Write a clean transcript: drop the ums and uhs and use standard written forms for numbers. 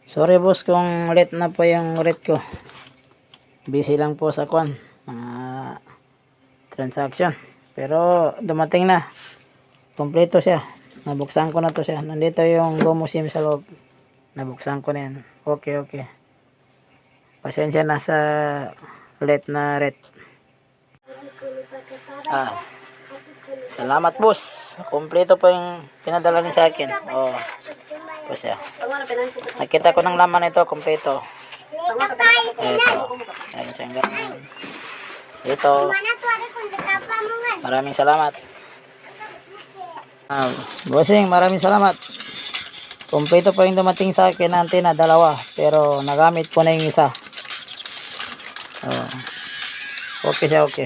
Sorry boss kung late na po yung rate ko. Busy lang po sa mga transaction. Pero dumating na. Kompleto siya. Nabuksan ko na to siya. Nandito yung Gomo SIM sa loob. Nabuksan ko na yan. Okay. Pasensya na sa late na rate. Salamat boss. Kompleto po yung pinadala niya sa akin. Po siya. Nakita ko ng laman ito, kompleto. Ito. Ayan siyang ganyan. Ito. Maraming salamat. Bossing, maraming salamat. Kompleto po yung dumating sa akin na antena, dalawa. Pero nagamit ko na yung isa. Okay siya, okay.